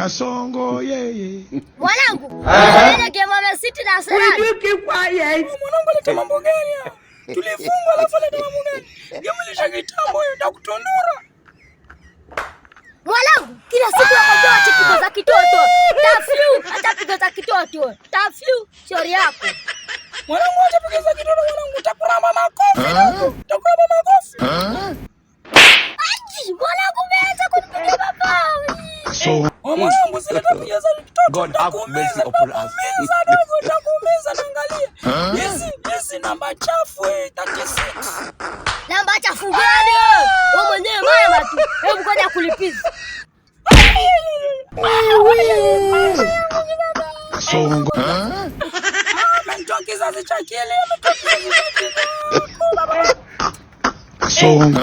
Kasongo yeye. Mwanangu, ile game ya City na Arsenal. Mwanangu aleta mambo gani? Tulifungwa alafu aleta mambo gani? Game ilisha kitambo hiyo ndakutondora. Mwanangu, kila siku nakwambia chikizo za kitoto. Taflu, hata pigo za kitoto. Taflu, shauri yako. Mwanangu acha pigo za kitoto mwanangu, utakuramba makofi. Utakuramba makofi. Aji, mwanangu umeanza kunipiga mabao. So mwanangu sileta pigo za kitoto. God have mercy upon us. Takuumiza naangalia. Hizi namba chafu 36. Namba chafu gani wewe? Wewe mwenyewe mama tu. Hebu ngoja kulipiza. Songo. Ametoa kizazi cha kile, ametoa kizazi cha kile. Songo.